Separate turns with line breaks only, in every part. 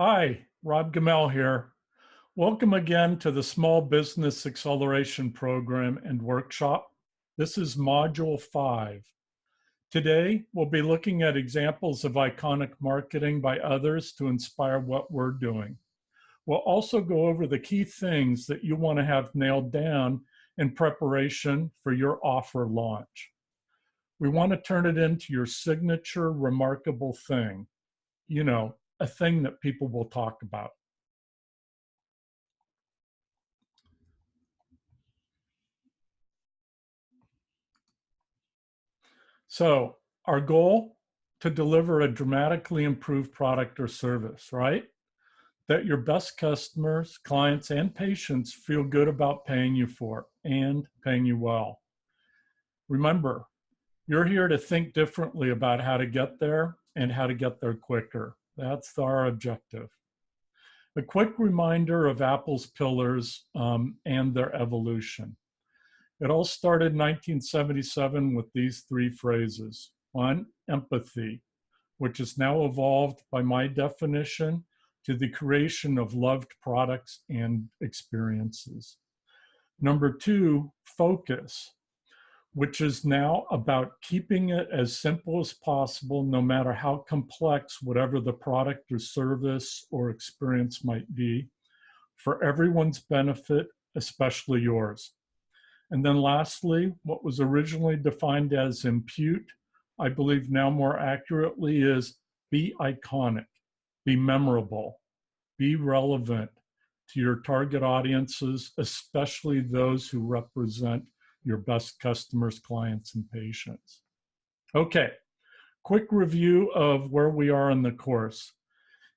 Hi, Rob Gamel here. Welcome again to the Small Business Acceleration Program and Workshop. This is Module 5. Today, we'll be looking at examples of iconic marketing by others to inspire what we're doing. We'll also go over the key things that you want to have nailed down in preparation for your offer launch. We want to turn it into your signature remarkable thing, a thing that people will talk about. So our goal, to deliver a dramatically improved product or service, right? That your best customers, clients, and patients feel good about paying you for and paying you well. Remember, you're here to think differently about how to get there and how to get there quicker. That's our objective. A quick reminder of Apple's pillars and their evolution. It all started in 1977 with these three phrases. One, empathy, which has now evolved by my definition to the creation of loved products and experiences. Number two, focus, which is now about keeping it as simple as possible, no matter how complex whatever the product or service or experience might be, for everyone's benefit, especially yours. And then lastly, what was originally defined as impute, I believe now more accurately is be iconic, be memorable, be relevant to your target audiences, especially those who represent your best customers, clients, and patients. Okay, quick review of where we are in the course.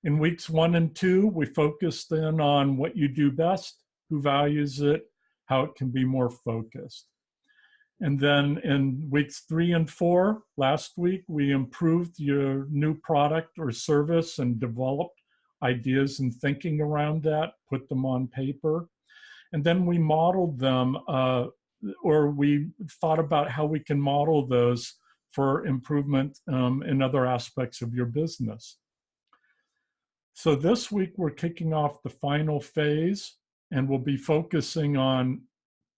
In weeks 1 and 2, we focused in on what you do best, who values it, how it can be more focused. And then in weeks 3 and 4, last week, we improved your new product or service and developed ideas and thinking around that, put them on paper. And then we modeled them, or we thought about how we can model those for improvement in other aspects of your business. So this week, we're kicking off the final phase, and we'll be focusing on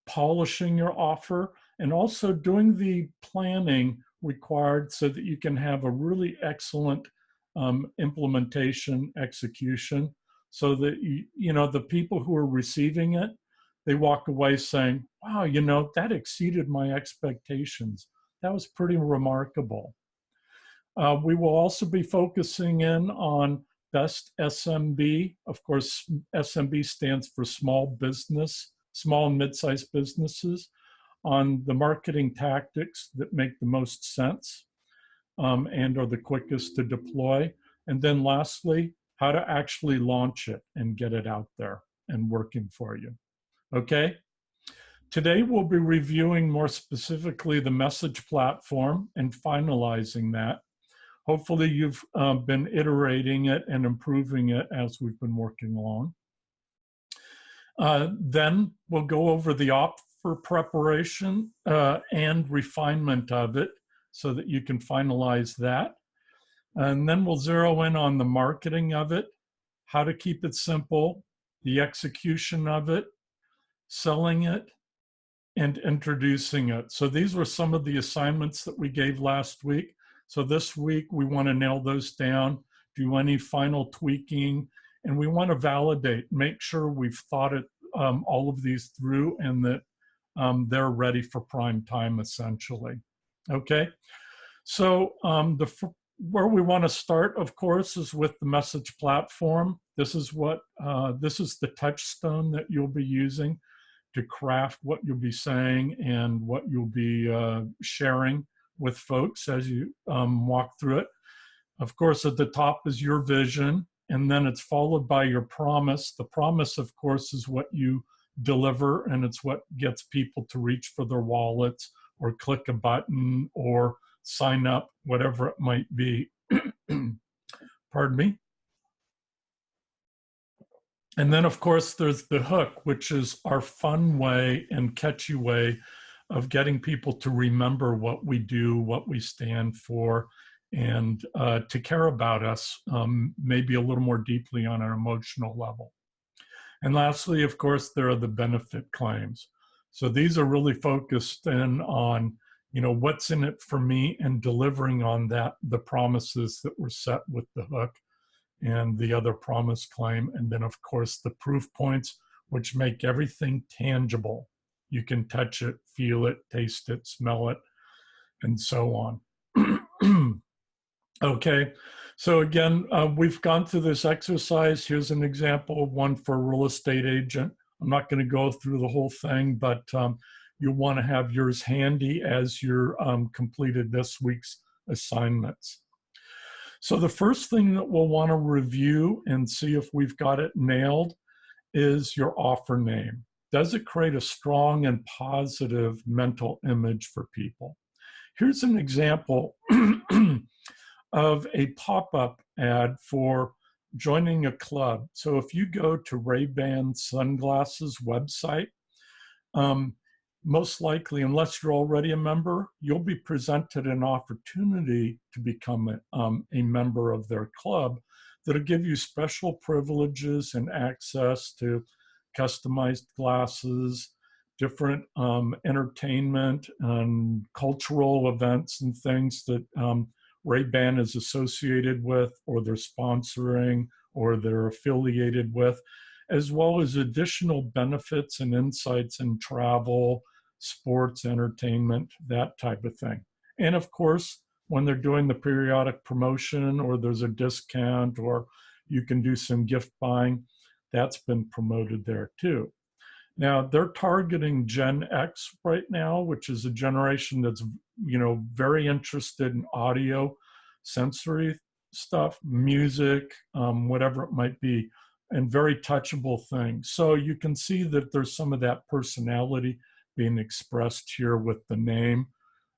polishing your offer and also doing the planning required so that you can have a really excellent implementation execution, so that the people who are receiving it, they walk away saying, wow, that exceeded my expectations. That was pretty remarkable. We will also be focusing in on best SMB. Of course, SMB stands for small business, small and mid-sized businesses, on the marketing tactics that make the most sense and are the quickest to deploy. And then lastly, how to actually launch it and get it out there and working for you. Okay? Today, we'll be reviewing more specifically the message platform and finalizing that. Hopefully, you've been iterating it and improving it as we've been working along. Then we'll go over the offer preparation and refinement of it so that you can finalize that. And then we'll zero in on the marketing of it, how to keep it simple, the execution of it, selling it, and introducing it. So these were some of the assignments that we gave last week. So this week, we want to nail those down, do any final tweaking, and we want to validate, make sure we've thought it, all of these through, and that they're ready for prime time, essentially. Okay, so where we want to start, of course, is with the message platform. This is the touchstone that you'll be using to craft what you'll be saying and what you'll be sharing with folks as you walk through it. Of course, at the top is your vision, and then it's followed by your promise. The promise, of course, is what you deliver, and it's what gets people to reach for their wallets or click a button or sign up, whatever it might be. Pardon me. And then, of course, there's the hook, which is our fun way and catchy way of getting people to remember what we do, what we stand for, and to care about us maybe a little more deeply on an emotional level. And lastly, of course, there are the benefit claims. So these are really focused in on, you know, what's in it for me and delivering on that, the promises that were set with the hook and the other promise claim. And then, of course, the proof points, which make everything tangible. You can touch it, feel it, taste it, smell it, and so on. Okay, so again, we've gone through this exercise. Here's an example of one for a real estate agent. I'm not going to go through the whole thing, but you'll want to have yours handy as you're completed this week's assignments. So the first thing that we'll want to review and see if we've got it nailed is your offer name. Does it create a strong and positive mental image for people? Here's an example of a pop-up ad for joining a club. So if you go to Ray-Ban Sunglasses website, most likely, unless you're already a member, you'll be presented an opportunity to become a member of their club that'll give you special privileges and access to customized glasses, different entertainment and cultural events and things that Ray-Ban is associated with, or they're sponsoring, or they're affiliated with, as well as additional benefits and insights in travel, sports, entertainment, that type of thing. And of course, when they're doing the periodic promotion, or there's a discount, or you can do some gift buying, that's been promoted there too. Now, they're targeting Gen X right now, which is a generation that's, you know, very interested in audio, sensory stuff, music, whatever it might be, and very touchable things. So you can see that there's some of that personality being expressed here with the name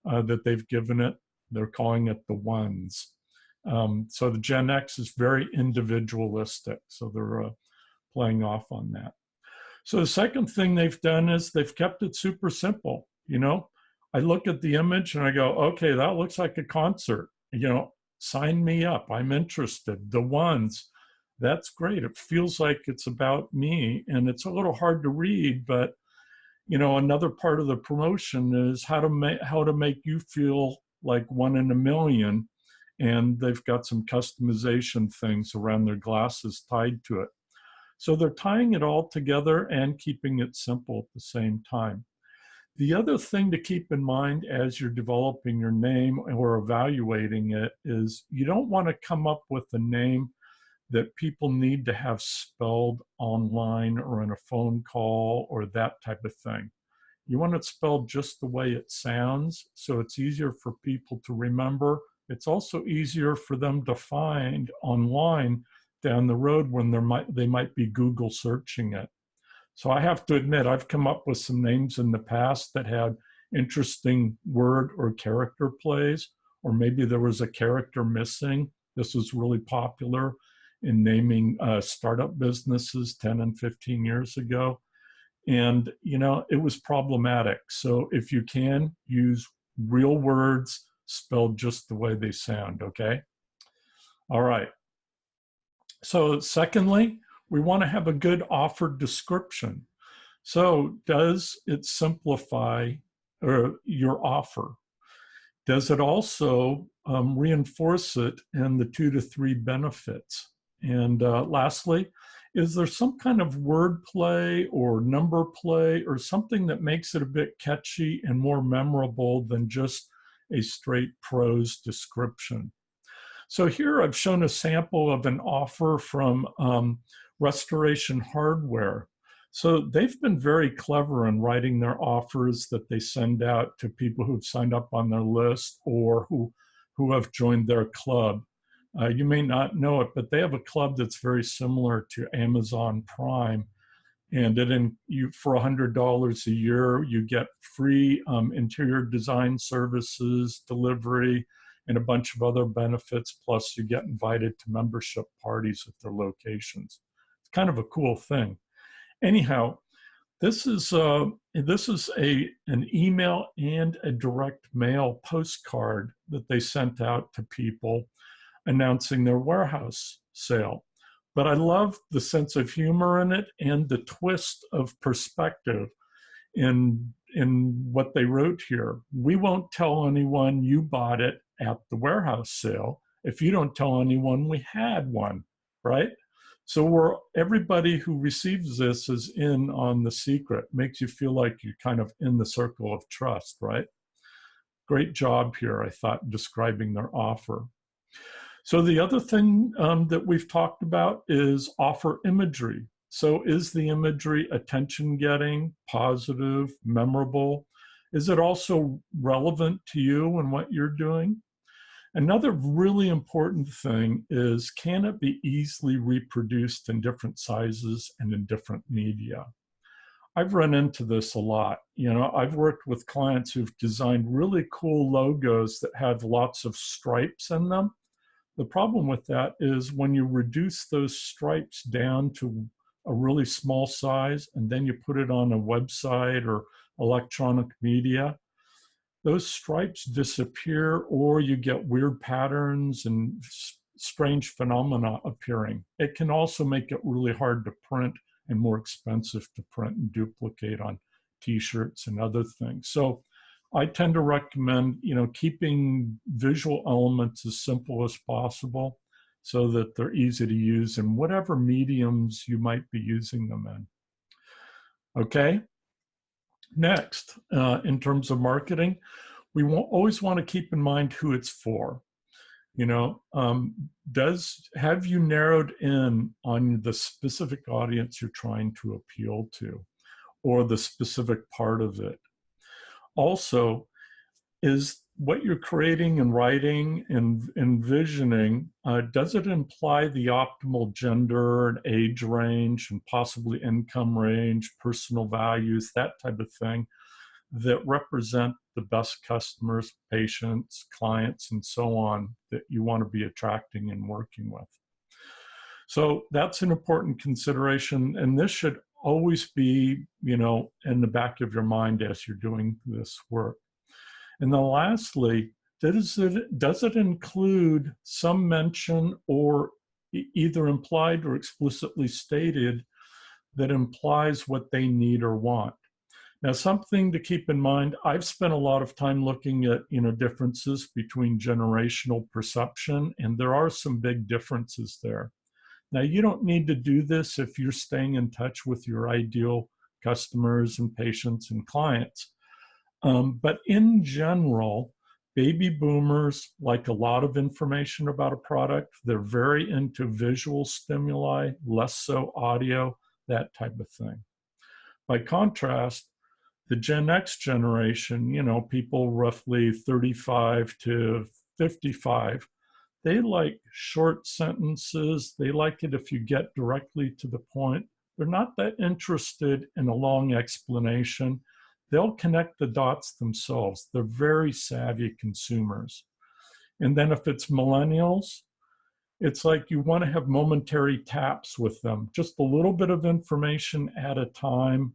that they've given it. They're calling it the Ones. So the Gen X is very individualistic. So they're playing off on that. So the second thing they've done is they've kept it super simple. You know, I look at the image and I go, okay, that looks like a concert. You know, sign me up. I'm interested. The Ones, that's great. It feels like it's about me, and it's a little hard to read, but you know, another part of the promotion is how to make you feel like one in a million, and they've got some customization things around their glasses tied to it. So they're tying it all together and keeping it simple at the same time. The other thing to keep in mind as you're developing your name or evaluating it is you don't want to come up with a name that people need to have spelled online or in a phone call or that type of thing. You want it spelled just the way it sounds, so it's easier for people to remember. It's also easier for them to find online down the road when they might be Google searching it. So I have to admit, I've come up with some names in the past that had interesting word or character plays, or maybe there was a character missing. This was really popular in naming startup businesses 10 and 15 years ago. And, you know, it was problematic. So if you can, use real words spelled just the way they sound, okay? All right. So secondly, we want to have a good offer description. So does it simplify your offer? Does it also reinforce it in the 2 to 3 benefits? And lastly, is there some kind of word play or number play or something that makes it a bit catchy and more memorable than just a straight prose description? So here I've shown a sample of an offer from Restoration Hardware. So they've been very clever in writing their offers that they send out to people who've signed up on their list or who have joined their club. You may not know it, but they have a club that's very similar to Amazon Prime. And for $100 a year, you get free interior design services, delivery, and a bunch of other benefits. Plus, you get invited to membership parties at their locations. It's kind of a cool thing. Anyhow, This is an email and a direct mail postcard that they sent out to people announcing their warehouse sale. But I love the sense of humor in it and the twist of perspective in what they wrote here. We won't tell anyone you bought it at the warehouse sale if you don't tell anyone we had one, right? So everybody who receives this is in on the secret. Makes you feel like you're kind of in the circle of trust, right? Great job here, I thought, describing their offer. So the other thing that we've talked about is offer imagery. So is the imagery attention-getting, positive, memorable? Is it also relevant to you and what you're doing? Another really important thing is, can it be easily reproduced in different sizes and in different media? I've run into this a lot. You know, I've worked with clients who've designed really cool logos that have lots of stripes in them. The problem with that is when you reduce those stripes down to a really small size and then you put it on a website or electronic media, those stripes disappear, or you get weird patterns and strange phenomena appearing. It can also make it really hard to print and more expensive to print and duplicate on t-shirts and other things. So I tend to recommend, you know, keeping visual elements as simple as possible so that they're easy to use in whatever mediums you might be using them in. Okay. Next, in terms of marketing, we always want to keep in mind who it's for. You know, have you narrowed in on the specific audience you're trying to appeal to, or the specific part of it? Also, is what you're creating and writing and envisioning, does it imply the optimal gender and age range and possibly income range, personal values, that type of thing, that represent the best customers, patients, clients, and so on that you want to be attracting and working with? So that's an important consideration, and this should always be, you know, in the back of your mind as you're doing this work. And then lastly, does it include some mention or either implied or explicitly stated that implies what they need or want? Now, something to keep in mind, I've spent a lot of time looking at, you know, differences between generational perception, and there are some big differences there. Now, you don't need to do this if you're staying in touch with your ideal customers and patients and clients. But in general, baby boomers like a lot of information about a product. They're very into visual stimuli, less so audio, that type of thing. By contrast, the Gen X generation, you know, people roughly 35 to 55, they like short sentences. They like it if you get directly to the point. They're not that interested in a long explanation. They'll connect the dots themselves. They're very savvy consumers. And then if it's millennials, it's like you want to have momentary taps with them, just a little bit of information at a time.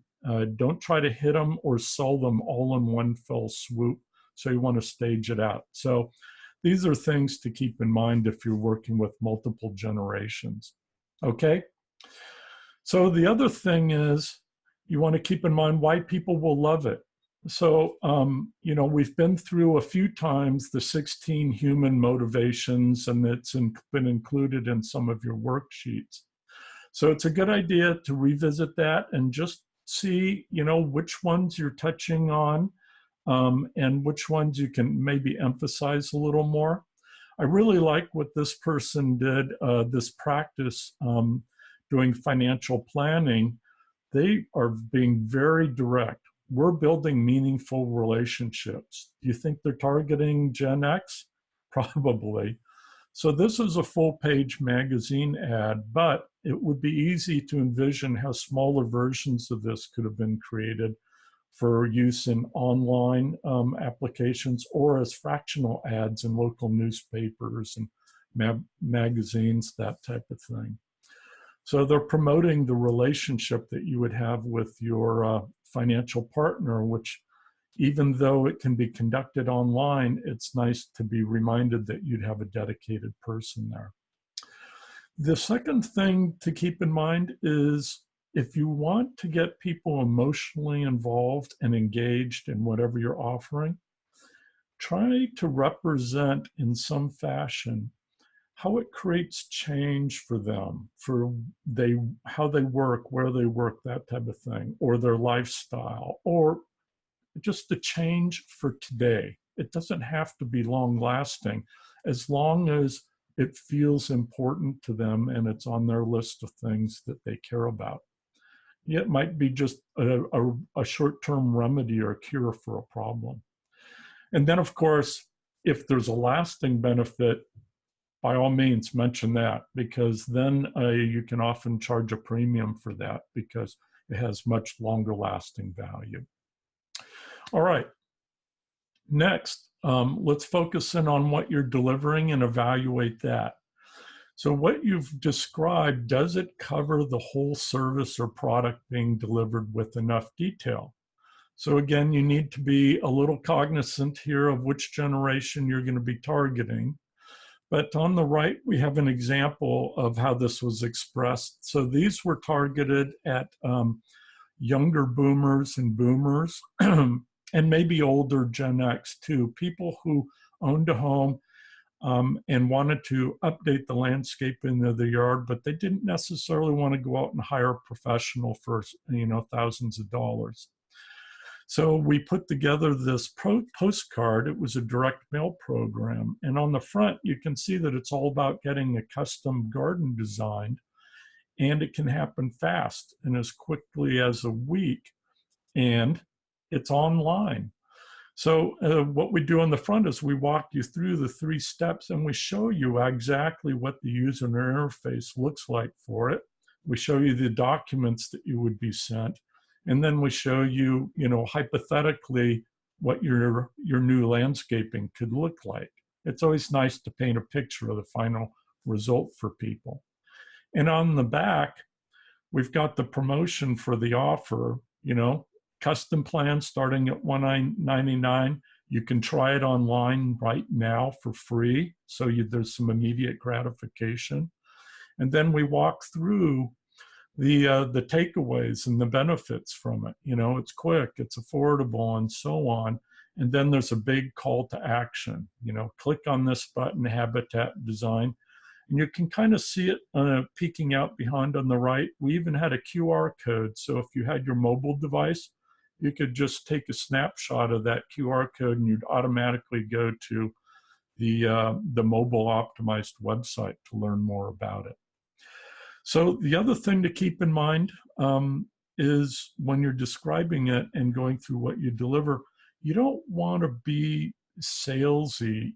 Don't try to hit them or sell them all in one fell swoop. So you want to stage it out. So these are things to keep in mind if you're working with multiple generations. Okay. So the other thing is, you want to keep in mind why people will love it. So, you know, we've been through a few times the 16 human motivations, and it's been included in some of your worksheets. So it's a good idea to revisit that and just see, you know, which ones you're touching on and which ones you can maybe emphasize a little more. I really like what this person did, this practice doing financial planning. They are being very direct. We're building meaningful relationships. Do you think they're targeting Gen X? Probably. So this is a full-page magazine ad, but it would be easy to envision how smaller versions of this could have been created for use in online applications or as fractional ads in local newspapers and magazines, that type of thing. So they're promoting the relationship that you would have with your financial partner, which, even though it can be conducted online, it's nice to be reminded that you'd have a dedicated person there. The second thing to keep in mind is, if you want to get people emotionally involved and engaged in whatever you're offering, try to represent in some fashion how it creates change for them, for how they work, where they work, that type of thing, or their lifestyle, or just a change for today. It doesn't have to be long lasting, as long as it feels important to them and it's on their list of things that they care about. Yeah, it might be just a short-term remedy or cure for a problem. And then, of course, if there's a lasting benefit, by all means, mention that, because then you can often charge a premium for that because it has much longer lasting value. All right. Next, let's focus in on what you're delivering and evaluate that. So what you've described, does it cover the whole service or product being delivered with enough detail? So again, you need to be a little cognizant here of which generation you're going to be targeting. But on the right, we have an example of how this was expressed. So these were targeted at younger boomers and boomers, and maybe older Gen X too, people who owned a home and wanted to update the landscape in the yard, but they didn't necessarily want to go out and hire a professional for, thousands of dollars. So we put together this postcard. It was a direct mail program. And on the front, you can see that it's all about getting a custom garden designed. And it can happen fast and as quickly as a week. And it's online. So what we do on the front is we walk you through the 3 steps and we show you exactly what the user interface looks like for it. We show you the documents that you would be sent. And then we show you, hypothetically, what your new landscaping could look like. It's always nice to paint a picture of the final result for people. And on the back, we've got the promotion for the offer, custom plans starting at $199. You can try it online right now for free. So there's some immediate gratification. And then we walk through the takeaways and the benefits from it. It's quick, it's affordable, and so on. And then there's a big call to action. Click on this button, Habitat Design. And you can kind of see it peeking out behind on the right. We even had a QR code. So if you had your mobile device, you could just take a snapshot of that QR code and you'd automatically go to the mobile optimized website to learn more about it. So the other thing to keep in mind is when you're describing it and going through what you deliver, you don't want to be salesy.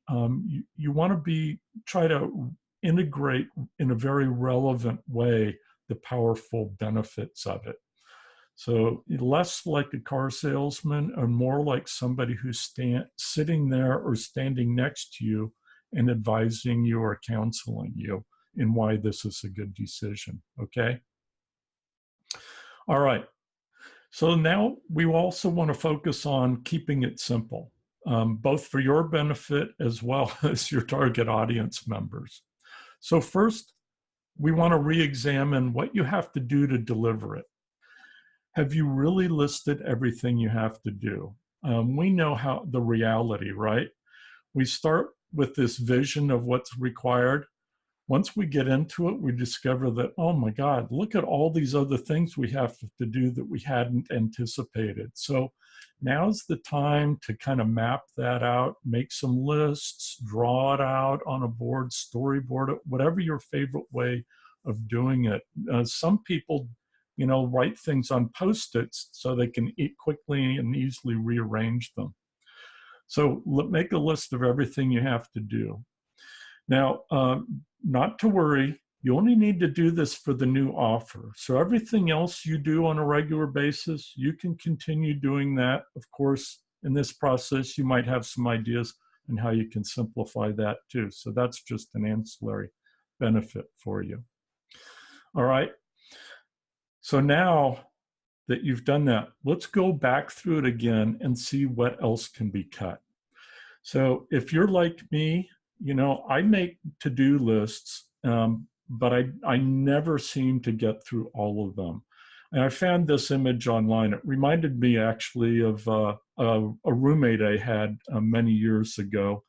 You want to try to integrate in a very relevant way the powerful benefits of it. So less like a car salesman and more like somebody who's sitting there or standing next to you and advising you or counseling you in why this is a good decision, okay? All right, so now we also want to focus on keeping it simple, both for your benefit as well as your target audience members. So first, we want to re-examine what you have to do to deliver it. Have you really listed everything you have to do? We know how the reality, right? We start with this vision of what's required. Once we get into it, we discover that, oh my God, look at all these other things we have to do that we hadn't anticipated. So now's the time to kind of map that out, make some lists, draw it out on a board, storyboard it, whatever your favorite way of doing it. Some people, write things on Post-its so they can quickly and easily rearrange them. So make a list of everything you have to do. Now, not to worry, you only need to do this for the new offer. So everything else you do on a regular basis, you can continue doing that. Of course, in this process, you might have some ideas on how you can simplify that too. So that's just an ancillary benefit for you. All right. So now that you've done that, let's go back through it again and see what else can be cut. So if you're like me, you know, I make to-do lists, but I never seem to get through all of them. And I found this image online. It reminded me actually of a roommate I had many years ago,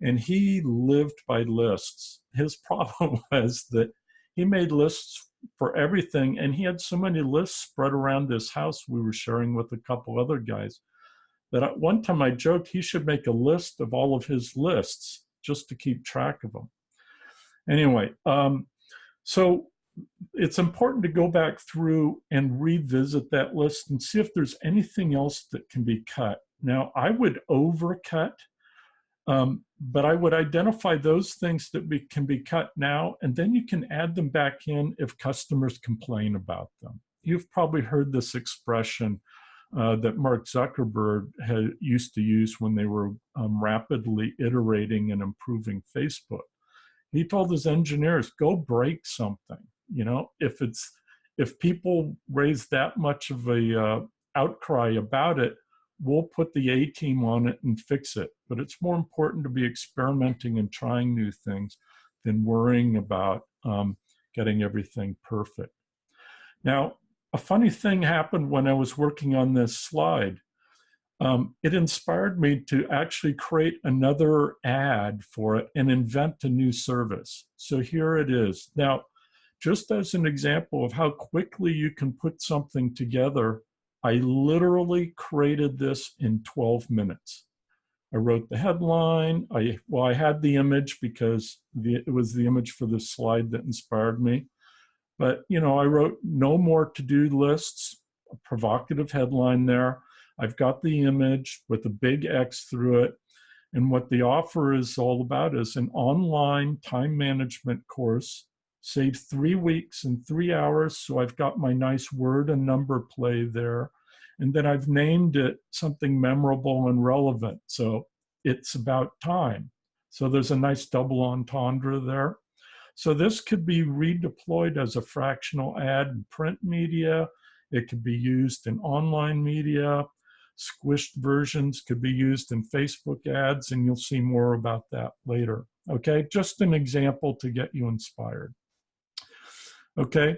and he lived by lists. His problem was that he made lists for everything, and he had so many lists spread around this house we were sharing with a couple other guys that at one time I joked he should make a list of all of his lists just to keep track of them. Anyway, so it's important to go back through and revisit that list and see if there's anything else that can be cut. Now, I would overcut, but I would identify those things that can be cut now, and then you can add them back in if customers complain about them. You've probably heard this expression that Mark Zuckerberg used to use when they were rapidly iterating and improving Facebook. He told his engineers, go break something. You know, if people raise that much of a outcry about it, we'll put the A-team on it and fix it. But it's more important to be experimenting and trying new things than worrying about getting everything perfect. Now, a funny thing happened when I was working on this slide. It inspired me to actually create another ad for it and invent a new service. So here it is. Now, just as an example of how quickly you can put something together, I literally created this in 12 minutes. I wrote the headline. I had the image because it was the image for this slide that inspired me. But, you know, I wrote no more to-do lists, a provocative headline there. I've got the image with a big X through it. And what the offer is all about is an online time management course, save 3 weeks and 3 hours. So I've got my nice word and number play there. And then I've named it something memorable and relevant. So it's about time. So there's a nice double entendre there. So this could be redeployed as a fractional ad in print media. It could be used in online media. Squished versions could be used in Facebook ads, and you'll see more about that later. Okay, just an example to get you inspired. Okay,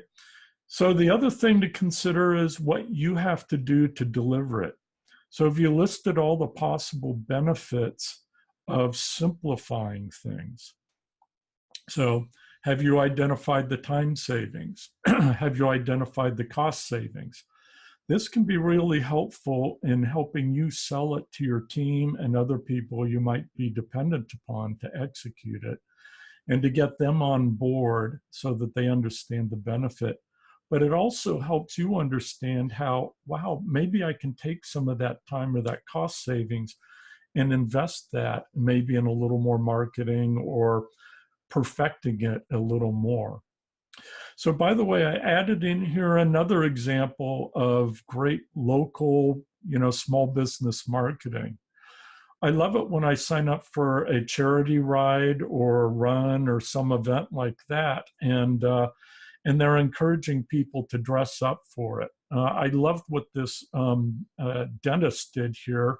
so the other thing to consider is what you have to do to deliver it. So if you listed all the possible benefits of simplifying things. So have you identified the time savings? Have you identified the cost savings? This can be really helpful in helping you sell it to your team and other people you might be dependent upon to execute it, and to get them on board so that they understand the benefit. But it also helps you understand how, wow, maybe I can take some of that time or that cost savings and invest that maybe in a little more marketing or perfecting it a little more. So by the way, I added in here another example of great local, you know, small business marketing. I love it when I sign up for a charity ride or a run or some event like that, and they're encouraging people to dress up for it. I loved what this dentist did here.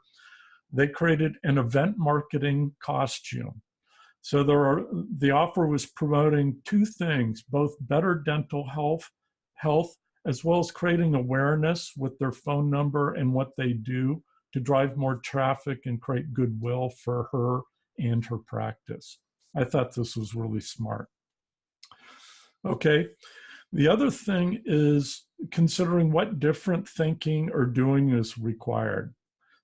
They created an event marketing costume. So the offer was promoting two things, both better dental health, as well as creating awareness with their phone number and what they do to drive more traffic and create goodwill for her and her practice. I thought this was really smart. Okay, the other thing is considering what different thinking or doing is required,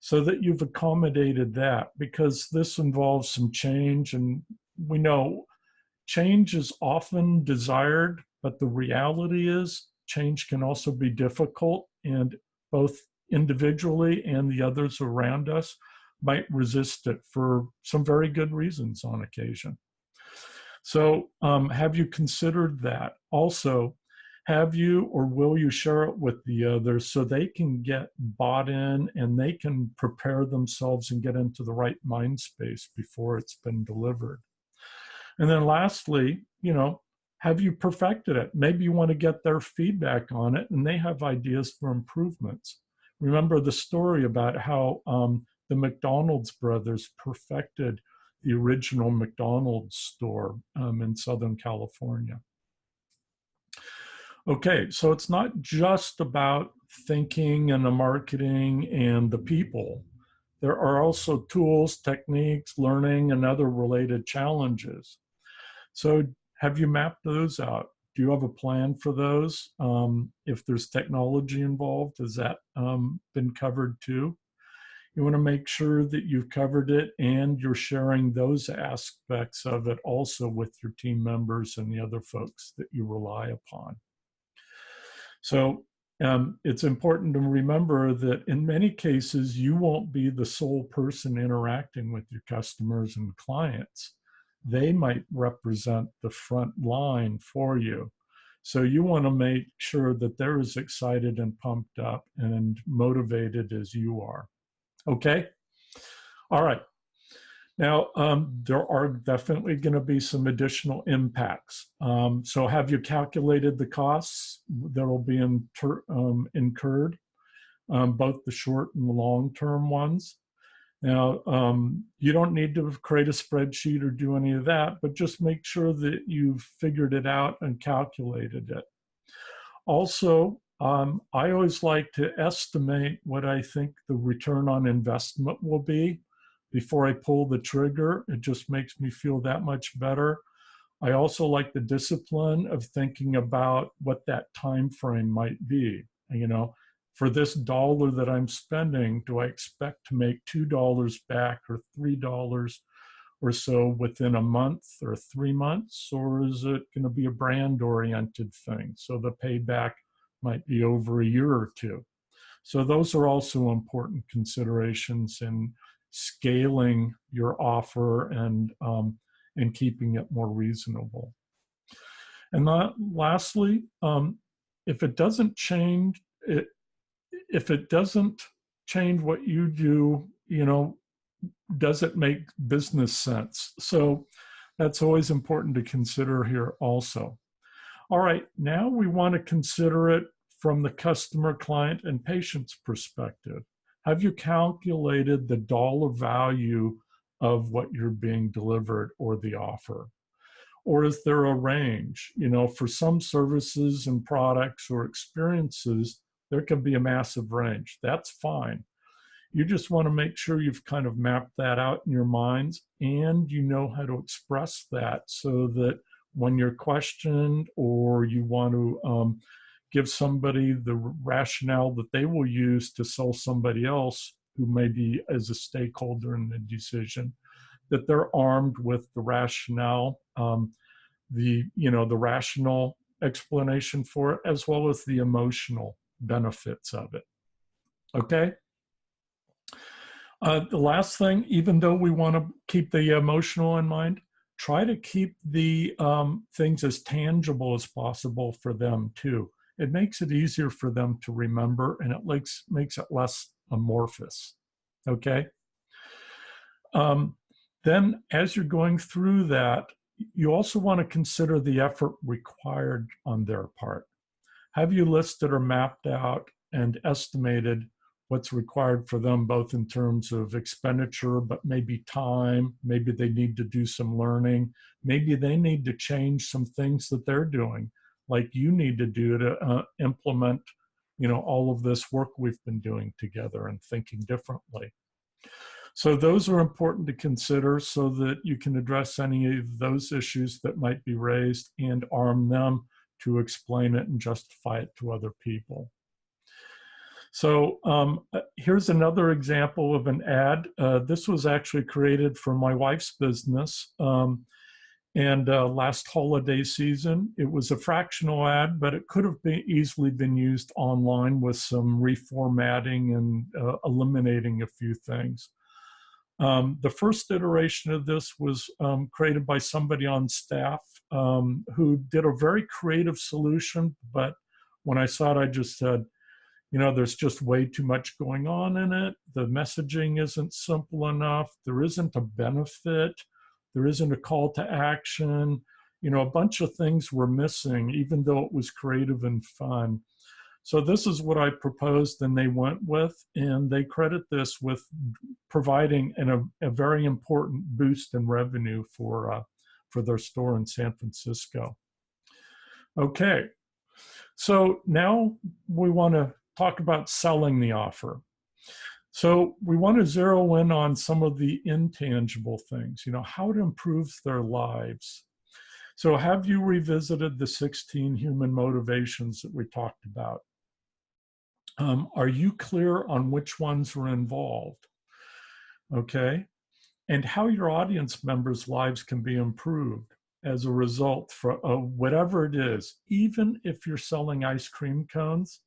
so that you've accommodated that, because this involves some change, and we know change is often desired, but the reality is change can also be difficult, and both individually and the others around us might resist it for some very good reasons on occasion. So have you considered that? Also, have you or will you share it with the others so they can get bought in and they can prepare themselves and get into the right mind space before it's been delivered? And then lastly, you know, Have you perfected it? Maybe you want to get their feedback on it and they have ideas for improvements. Remember the story about how the McDonald's brothers perfected the original McDonald's store in Southern California. Okay, so it's not just about thinking and the marketing and the people. There are also tools, techniques, learning, and other related challenges. So have you mapped those out? Do you have a plan for those? If there's technology involved, has that been covered too? You want to make sure that you've covered it and you're sharing those aspects of it also with your team members and the other folks that you rely upon. So it's important to remember that in many cases, you won't be the sole person interacting with your customers and clients. They might represent the front line for you. So you want to make sure that they're as excited and pumped up and motivated as you are. Okay? All right. Now, there are definitely going to be some additional impacts. So have you calculated the costs that will be incurred, both the short and the long-term ones? Now, you don't need to create a spreadsheet or do any of that, but just make sure that you've figured it out and calculated it. Also, I always like to estimate what I think the return on investment will be before I pull the trigger. It just makes me feel that much better. I also like the discipline of thinking about what that time frame might be. You know, for this dollar that I'm spending, do I expect to make $2 back or $3 or so within a month or 3 months? Or is it going to be a brand-oriented thing? So the payback might be over a year or two. So those are also important considerations in scaling your offer and keeping it more reasonable. And lastly, if it doesn't change what you do, you know, does it make business sense? So that's always important to consider here also. All right, now we want to consider it from the customer, client, and patient's perspective. Have you calculated the dollar value of what you're being delivered or the offer? Or is there a range? You know, for some services and products or experiences, there can be a massive range. That's fine. You just want to make sure you've kind of mapped that out in your minds and you know how to express that so that when you're questioned or you want to give somebody the rationale that they will use to sell somebody else who may be as a stakeholder in the decision, that they're armed with the rationale, the rational explanation for it, as well as the emotional benefits of it. Okay? The last thing, even though we want to keep the emotional in mind, try to keep the things as tangible as possible for them too. It makes it easier for them to remember and it makes it less amorphous, okay? Then as you're going through that, you also want to consider the effort required on their part. Have you listed or mapped out and estimated what's required for them, both in terms of expenditure, but maybe time, maybe they need to do some learning, maybe they need to change some things that they're doing, like you need to do to implement, you know, all of this work we've been doing together and thinking differently. So those are important to consider so that you can address any of those issues that might be raised and arm them to explain it and justify it to other people. So here's another example of an ad. This was actually created for my wife's business. Last holiday season, it was a fractional ad, but it could have easily been used online with some reformatting and eliminating a few things. The first iteration of this was created by somebody on staff who did a very creative solution, but when I saw it, I just said, you know, there's just way too much going on in it. The messaging isn't simple enough. There isn't a benefit. There isn't a call to action. a bunch of things were missing, even though it was creative and fun. So this is what I proposed and they went with, and they credit this with providing a very important boost in revenue for their store in San Francisco. Okay, so now we want to talk about selling the offer. So we want to zero in on some of the intangible things, how it improves their lives. So have you revisited the 16 human motivations that we talked about? Are you clear on which ones are involved? Okay. And how your audience members' lives can be improved as a result for whatever it is. Even if you're selling ice cream cones,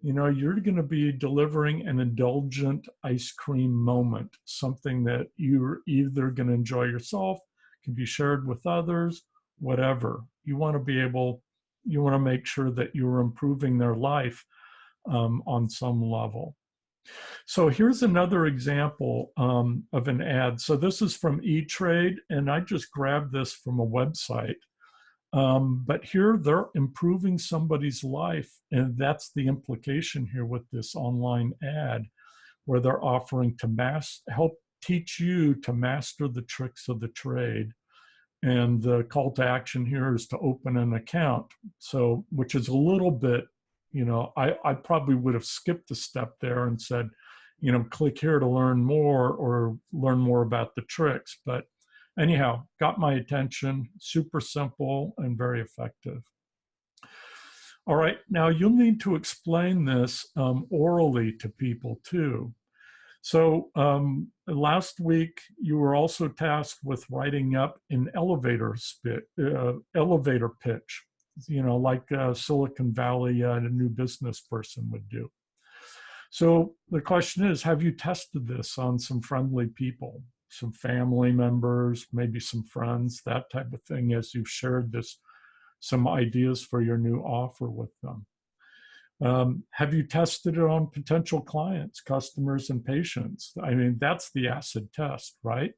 you're going to be delivering an indulgent ice cream moment, something that you're either going to enjoy yourself, can be shared with others, whatever. You want to make sure that you're improving their life on some level. So here's another example of an ad. So this is from E-Trade, and I just grabbed this from a website. But here they're improving somebody's life, and that's the implication here with this online ad, where they're offering to help teach you to master the tricks of the trade. And the call to action here is to open an account. So, which is a little bit, I probably would have skipped a step there and said, click here to learn more or learn more about the tricks. But anyhow, got my attention, super simple and very effective. All right, now you'll need to explain this orally to people too. So last week, you were also tasked with writing up an elevator pitch, like Silicon Valley and a new business person would do. So the question is, have you tested this on some friendly people, some family members, maybe some friends, that type of thing, as you've shared some ideas for your new offer with them? Have you tested it on potential clients, customers, and patients? I mean, that's the acid test, right?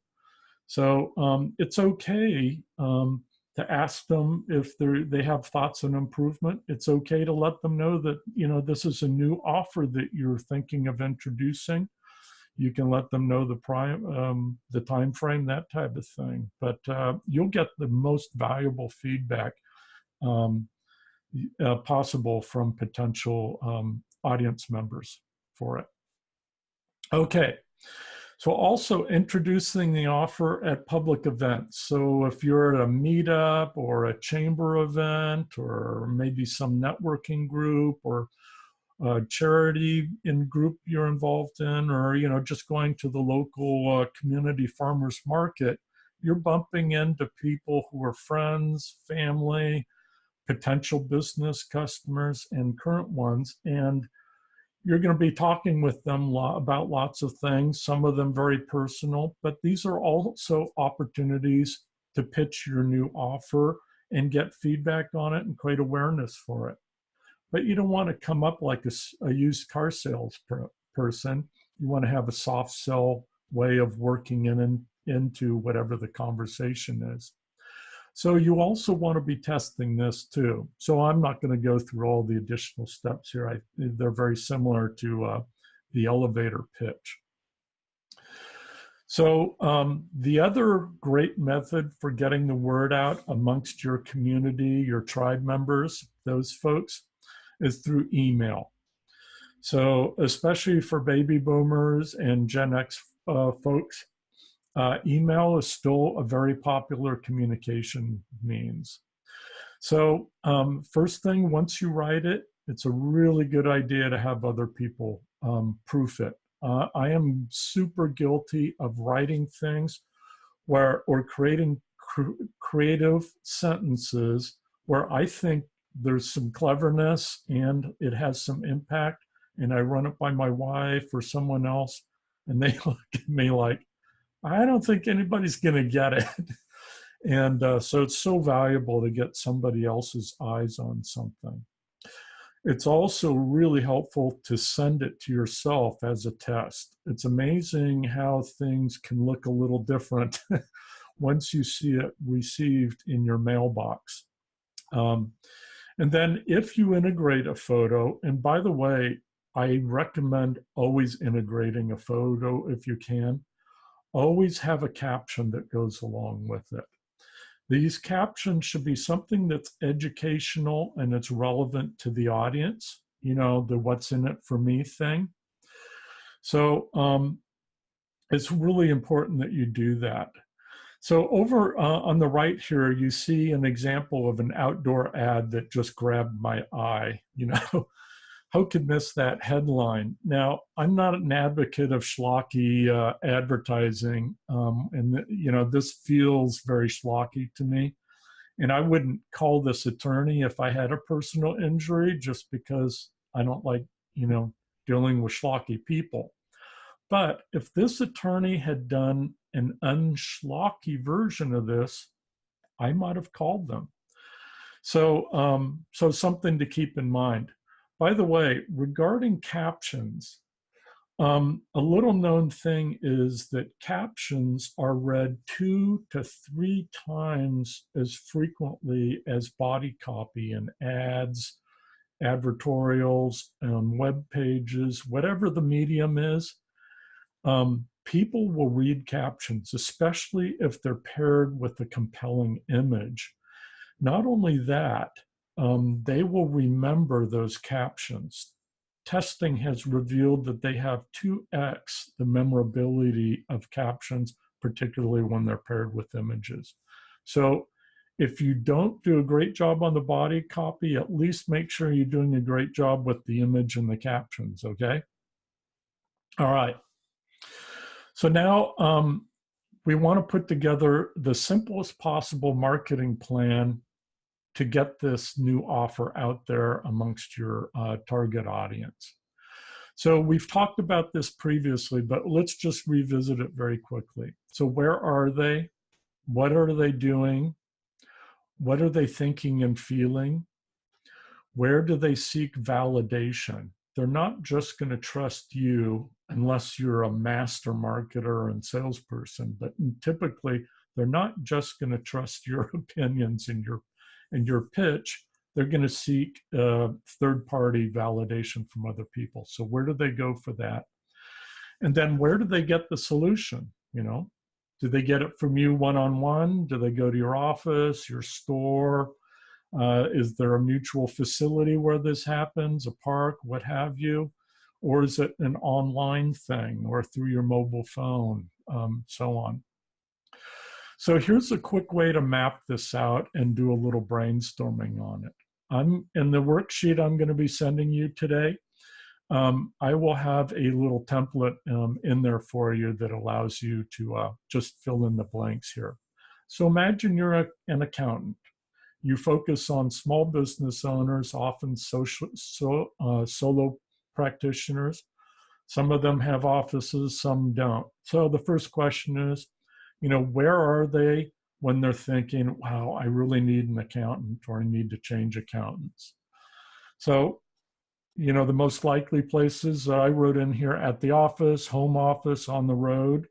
So it's okay to ask them if they have thoughts on improvement. It's okay to let them know that, this is a new offer that you're thinking of introducing. You can let them know the time frame, that type of thing. But you'll get the most valuable feedback possible from potential audience members for it. Okay, so also introducing the offer at public events. So if you're at a meetup or a chamber event or maybe some networking group or a charity group you're involved in, or just going to the local community farmers market, you're bumping into people who are friends, family, potential business customers, and current ones, and you're going to be talking with them about lots of things, some of them very personal, but these are also opportunities to pitch your new offer and get feedback on it and create awareness for it. But you don't want to come up like a used car sales person. You want to have a soft sell way of working into whatever the conversation is. So you also want to be testing this too. So I'm not going to go through all the additional steps here. They're very similar to the elevator pitch. So the other great method for getting the word out amongst your community, your tribe members, those folks, is through email. So especially for baby boomers and Gen X folks, email is still a very popular communication means. So first thing, once you write it, it's a really good idea to have other people proof it. I am super guilty of writing things or creating creative sentences where I think there's some cleverness and it has some impact, and I run it by my wife or someone else, and they look at me like, I don't think anybody's going to get it. And so it's so valuable to get somebody else's eyes on something. It's also really helpful to send it to yourself as a test. It's amazing how things can look a little different once you see it received in your mailbox. And then if you integrate a photo, and by the way, I recommend always integrating a photo if you can, always have a caption that goes along with it. These captions should be something that's educational and it's relevant to the audience, you know, the what's in it for me thing. So it's really important that you do that. So over on the right here, you see an example of an outdoor ad that just grabbed my eye. You know, who could miss that headline? Now, I'm not an advocate of schlocky advertising, and you know, this feels very schlocky to me. And I wouldn't call this attorney if I had a personal injury, just because I don't like, you know, dealing with schlocky people. But if this attorney had done an unschlocky version of this, I might have called them. So, so something to keep in mind. By the way, regarding captions, a little known thing is that captions are read 2 to 3 times as frequently as body copy in ads, advertorials, web pages, whatever the medium is. People will read captions, especially if they're paired with a compelling image. Not only that, they will remember those captions. Testing has revealed that they have 2x the memorability of captions, particularly when they're paired with images. So if you don't do a great job on the body copy, at least make sure you're doing a great job with the image and the captions, okay? All right. So now we want to put together the simplest possible marketing plan to get this new offer out there amongst your target audience. So we've talked about this previously, but let's just revisit it very quickly. So where are they? What are they doing? What are they thinking and feeling? Where do they seek validation? They're not just going to trust you unless you're a master marketer and salesperson, but typically they're not just going to trust your opinions and your pitch. They're going to seek third-party validation from other people. So where do they go for that? And then where do they get the solution? You know, do they get it from you one-on-one? Do they go to your office, your store? Is there a mutual facility where this happens, a park, what have you? Or is it an online thing or through your mobile phone, so on? So here's a quick way to map this out and do a little brainstorming on it. I'm in the worksheet I'm going to be sending you today. I will have a little template in there for you that allows you to just fill in the blanks here. So imagine you're an accountant. You focus on small business owners, often solo practitioners. Some of them have offices, some don't. So the first question is, you know, where are they when they're thinking, wow, I really need an accountant or I need to change accountants? So, you know, the most likely places that I wrote in here: at the office, home office, on the road,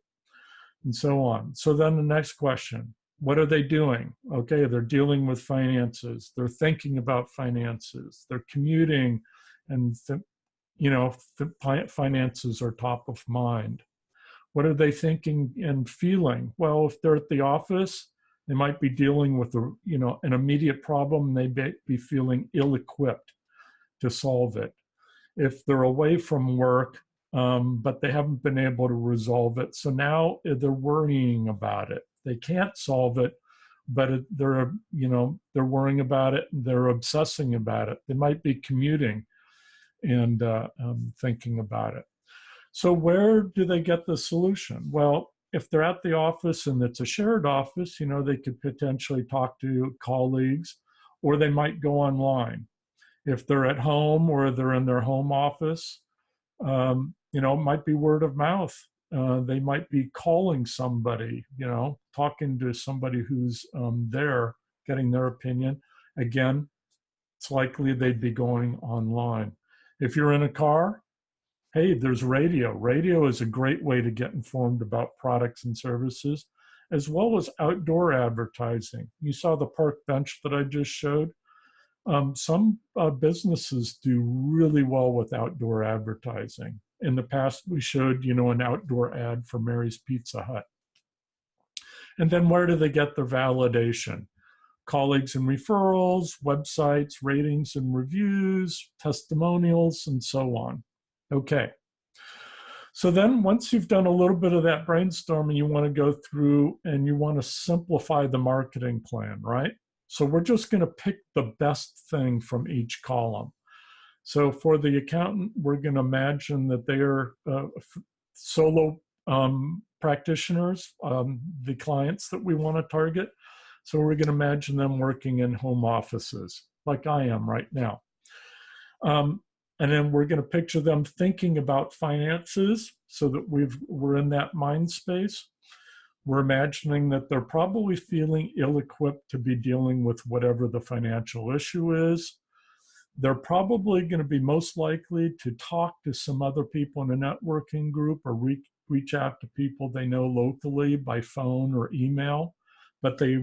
and so on. So then the next question, what are they doing? Okay, they're dealing with finances. They're thinking about finances. They're commuting, and you know, finances are top of mind. What are they thinking and feeling? Well, if they're at the office, they might be dealing with a, you know, an immediate problem. They may be feeling ill-equipped to solve it. If they're away from work, but they haven't been able to resolve it, so now they're worrying about it. They can't solve it, but they're, you know, they're worrying about it. They're obsessing about it. They might be commuting and thinking about it. So where do they get the solution? Well, if they're at the office and it's a shared office, you know, they could potentially talk to colleagues, or they might go online. If they're at home or they're in their home office, you know, it might be word of mouth. They might be calling somebody, you know, talking to somebody who's there, getting their opinion. Again, it's likely they'd be going online. If you're in a car, hey, there's radio. Radio is a great way to get informed about products and services. as well as outdoor advertising. You saw the park bench that I just showed. Some businesses do really well with outdoor advertising. In the past, we showed, an outdoor ad for Mary's Pizza Hut. And then where do they get their validation? Colleagues and referrals, websites, ratings and reviews, testimonials, and so on. Okay. So then once you've done a little bit of that brainstorming, you want to go through and you want to simplify the marketing plan, right? So we're just going to pick the best thing from each column. So for the accountant, we're going to imagine that they are solo practitioners, the clients that we want to target. So we're going to imagine them working in home offices like I am right now. And then we're going to picture them thinking about finances so that we're in that mind space. We're imagining that they're probably feeling ill-equipped to be dealing with whatever the financial issue is. They're probably going to be most likely to talk to some other people in a networking group or reach out to people they know locally by phone or email, but they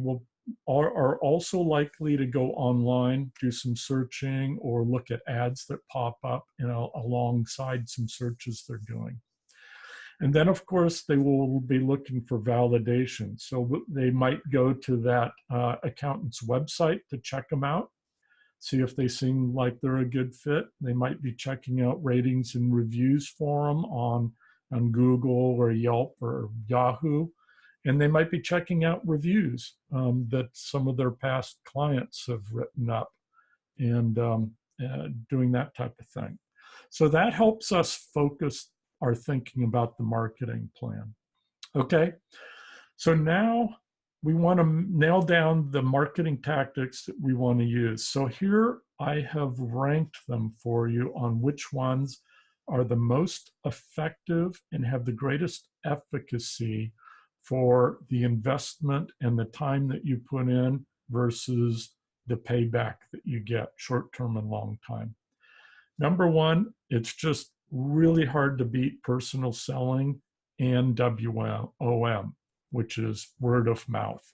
are also likely to go online, do some searching, or look at ads that pop up, alongside some searches they're doing. And then, of course, they will be looking for validation. So they might go to that accountant's website to check them out, see if they seem like they're a good fit. They might be checking out ratings and reviews for them on Google or Yelp or Yahoo. And they might be checking out reviews that some of their past clients have written up and doing that type of thing. So that helps us focus our thinking about the marketing plan. Okay, so now we want to nail down the marketing tactics that we want to use. So here I have ranked them for you on which ones are the most effective and have the greatest efficacy for the investment and the time that you put in versus the payback that you get, short-term and long time. Number one, it's just really hard to beat personal selling and WOM, which is word of mouth,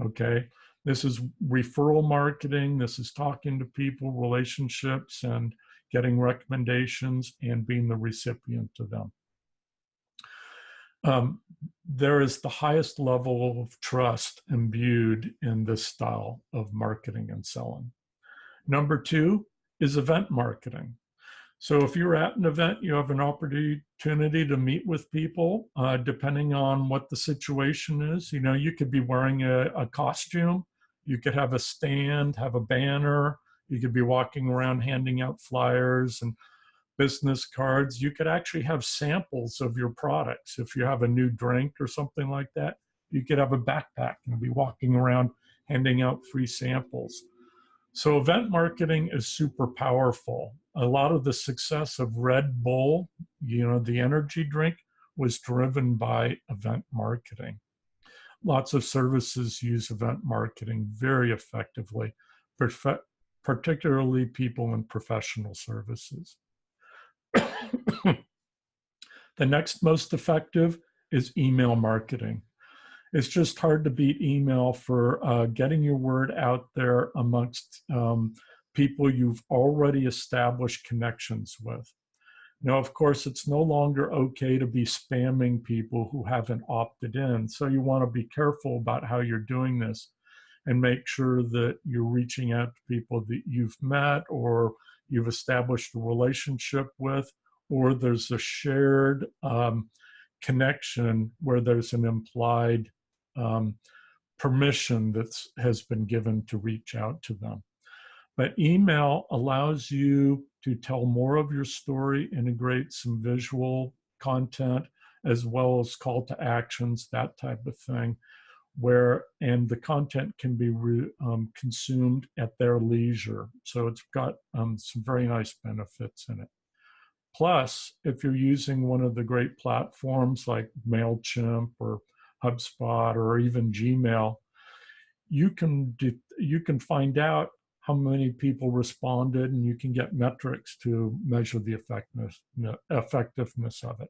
okay? This is referral marketing. This is talking to people, relationships, and getting recommendations and being the recipient to them. There is the highest level of trust imbued in this style of marketing and selling. Number two is event marketing. So if you're at an event, you have an opportunity to meet with people, depending on what the situation is. You could be wearing a costume, you could have a stand, have a banner, you could be walking around handing out flyers and business cards. You could actually have samples of your products. If you have a new drink or something like that, you could have a backpack and be walking around handing out free samples. So event marketing is super powerful. A lot of the success of Red Bull, the energy drink, was driven by event marketing. Lots of services use event marketing very effectively, particularly people in professional services. The next most effective is email marketing. It's just hard to beat email for getting your word out there amongst people you've already established connections with. Now, of course, it's no longer okay to be spamming people who haven't opted in. So you want to be careful about how you're doing this and make sure that you're reaching out to people that you've met or you've established a relationship with, or there's a shared connection where there's an implied permission that has been given to reach out to them. But email allows you to tell more of your story, integrate some visual content, as well as call to actions, that type of thing, and the content can be consumed at their leisure. So it's got some very nice benefits in it. Plus, if you're using one of the great platforms like MailChimp or HubSpot or even Gmail, you can find out how many people responded, and you can get metrics to measure the effectiveness of it.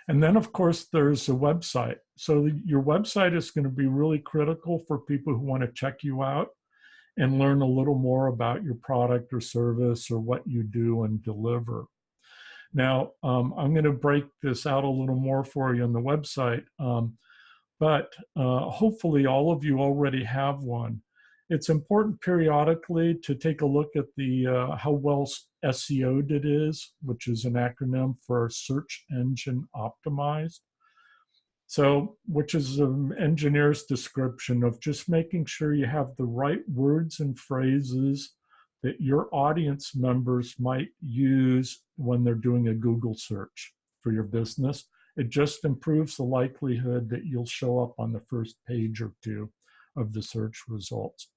And then, of course, there's a website. So your website is going to be really critical for people who want to check you out and learn a little more about your product or service or what you do and deliver. Now, I'm going to break this out a little more for you on the website, but hopefully all of you already have one. It's important periodically to take a look at the how well SEO'd it is, which is an acronym for Search Engine Optimized. So, which is an engineer's description of just making sure you have the right words and phrases that your audience members might use when they're doing a Google search for your business. It just improves the likelihood that you'll show up on the first page or two of the search results.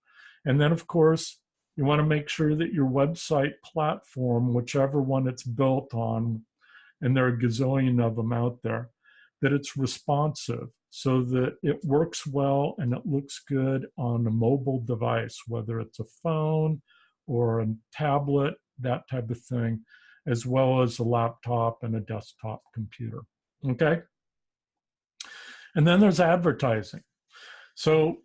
And then, of course, you want to make sure that your website platform, whichever one it's built on, and there are a gazillion of them out there, that it's responsive so that it works well and it looks good on a mobile device, whether it's a phone or a tablet, that type of thing, as well as a laptop and a desktop computer. Okay? And then there's advertising. So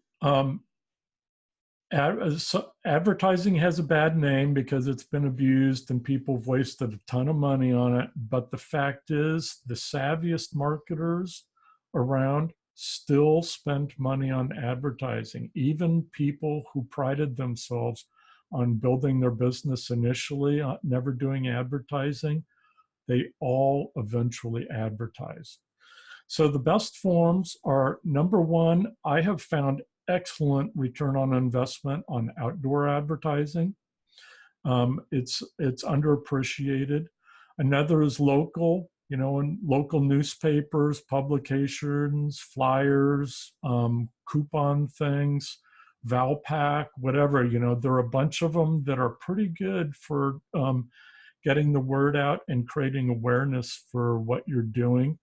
advertising has a bad name because it's been abused and people have wasted a ton of money on it. But the fact is, the savviest marketers around still spend money on advertising. Even people who prided themselves on building their business initially, never doing advertising, they all eventually advertise. So the best forms are, number one, I have found excellent return on investment on outdoor advertising. It's underappreciated. Another is local, in local newspapers, publications, flyers, coupon things, Valpak, whatever. There are a bunch of them that are pretty good for getting the word out and creating awareness for what you're doing.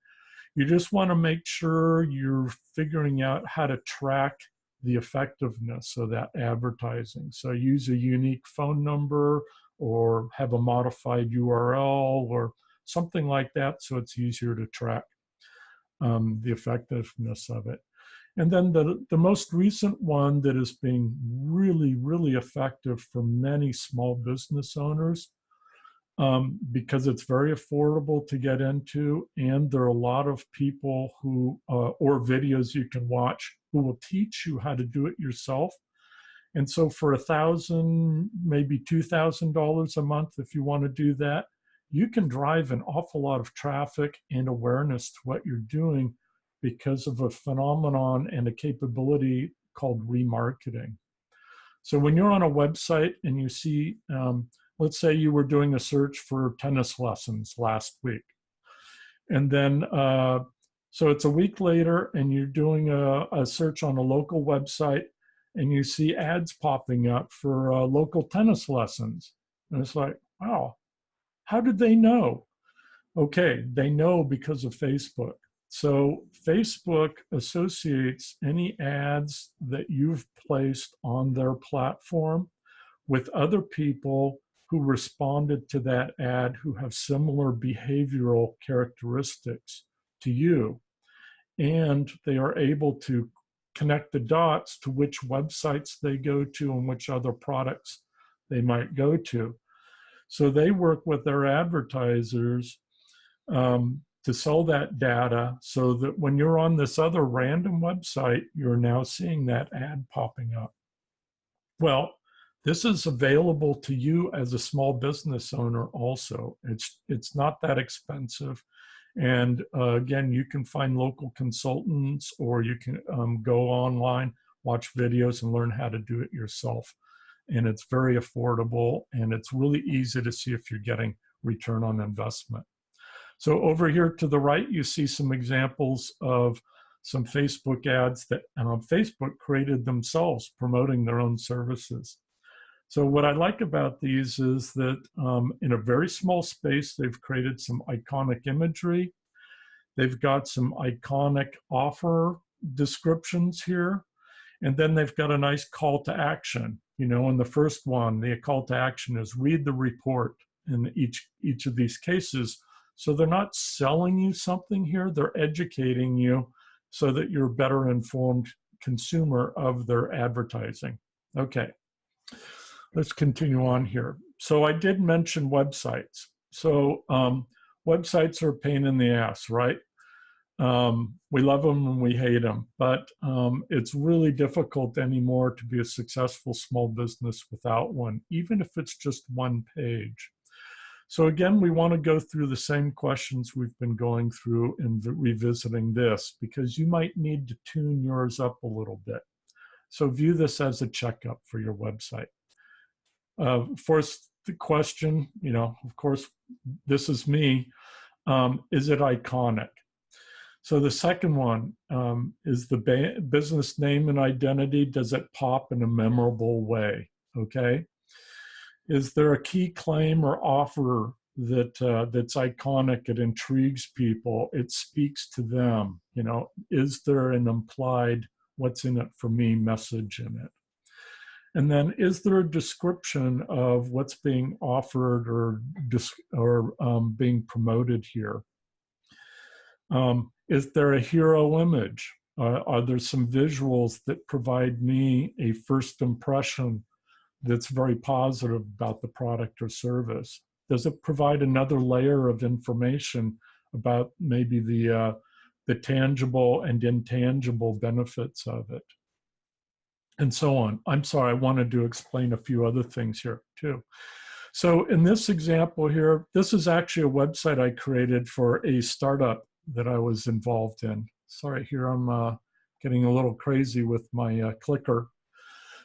You just want to make sure you're figuring out how to track the effectiveness of that advertising. So use a unique phone number or have a modified URL or something like that so it's easier to track the effectiveness of it. And then the most recent one that is being really, really effective for many small business owners, because it's very affordable to get into, and there are a lot of people who, or videos you can watch, who will teach you how to do it yourself. And so for $1,000, maybe $2,000 a month, if you want to do that, you can drive an awful lot of traffic and awareness to what you're doing because of a phenomenon and a capability called remarketing. So when you're on a website and you see, let's say you were doing a search for tennis lessons last week. And then, so it's a week later and you're doing a search on a local website and you see ads popping up for local tennis lessons. And it's like, wow, how did they know? Okay, they know because of Facebook. So Facebook associates any ads that you've placed on their platform with other people who responded to that ad who have similar behavioral characteristics to you. And they are able to connect the dots to which websites they go to and which other products they might go to. So they work with their advertisers to sell that data so that when you're on this other random website, you're now seeing that ad popping up. Well, this is available to you as a small business owner also. It's not that expensive. And again, you can find local consultants or you can go online, watch videos and learn how to do it yourself. And it's very affordable and it's really easy to see if you're getting return on investment. So over here to the right, you see some examples of some Facebook ads that Facebook created themselves promoting their own services. So what I like about these is that in a very small space, they've created some iconic imagery. They've got some iconic offer descriptions here. And then they've got a nice call to action. In the first one, the call to action is read the report. In each of these cases, So they're not selling you something here, they're educating you so that you're a better informed consumer of their advertising. Okay, let's continue on here. So I did mention websites. So websites are a pain in the ass, right? We love them and we hate them, but it's really difficult anymore to be a successful small business without one, even if it's just one page. So again, we want to go through the same questions we've been going through and revisiting this, because you might need to tune yours up a little bit. So view this as a checkup for your website. First, the question, of course, this is me, is it iconic? So the second one is the business name and identity. Does it pop in a memorable way? Okay. Is there a key claim or offer that's iconic? It intrigues people. It speaks to them. Is there an implied "what's in it for me" message in it? And then, is there a description of what's being offered or being promoted here? Is there a hero image? Are there some visuals that provide me a first impression that's very positive about the product or service? Does it provide another layer of information about maybe the tangible and intangible benefits of it? And so on. I'm sorry, I wanted to explain a few other things here too. So in this example here, this is actually a website I created for a startup that I was involved in. Sorry, here I'm getting a little crazy with my clicker.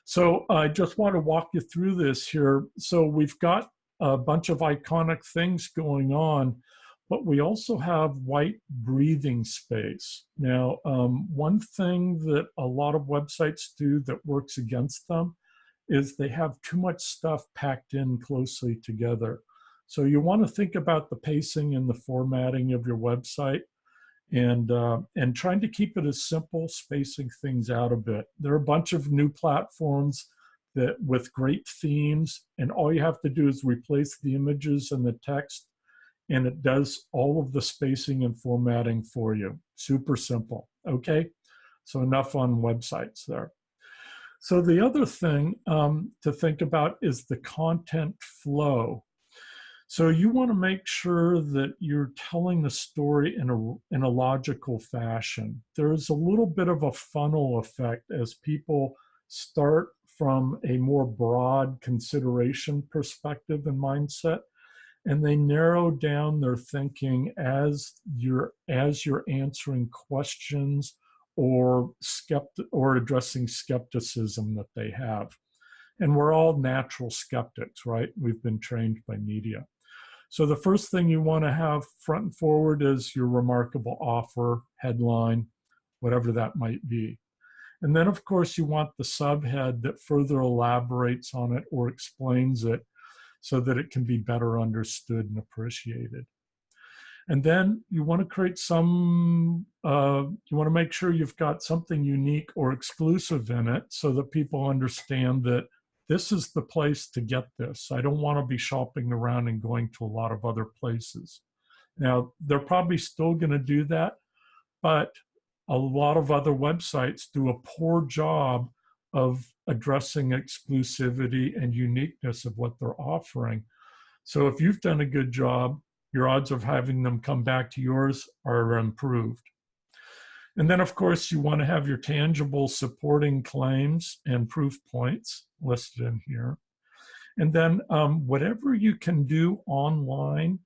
So I just want to walk you through this here. So we've got a bunch of iconic things going on, but we also have white breathing space. Now, one thing that a lot of websites do that works against them is they have too much stuff packed in closely together. So you want to think about the pacing and the formatting of your website, and trying to keep it as simple, spacing things out a bit. There are a bunch of new platforms that with great themes, and all you have to do is replace the images and the text, and it does all of the spacing and formatting for you. Super simple, okay? So enough on websites there. So the other thing to think about is the content flow. So you want to make sure that you're telling the story in a logical fashion. There's a little bit of a funnel effect as people start from a more broad consideration perspective and mindset, and they narrow down their thinking as you're answering questions or addressing skepticism that they have. And we're all natural skeptics, right? We've been trained by media. So the first thing you want to have front and forward is your remarkable offer, headline, whatever that might be. And then, of course, you want the subhead that further elaborates on it or explains it so that it can be better understood and appreciated. And then you want to create you want to make sure you've got something unique or exclusive in it so that people understand that this is the place to get this. I don't want to be shopping around and going to a lot of other places. Now, they're probably still going to do that, but a lot of other websites do a poor job of addressing exclusivity and uniqueness of what they're offering. So if you've done a good job, your odds of having them come back to yours are improved. And then, of course, you want to have your tangible supporting claims and proof points listed in here. And then whatever you can do online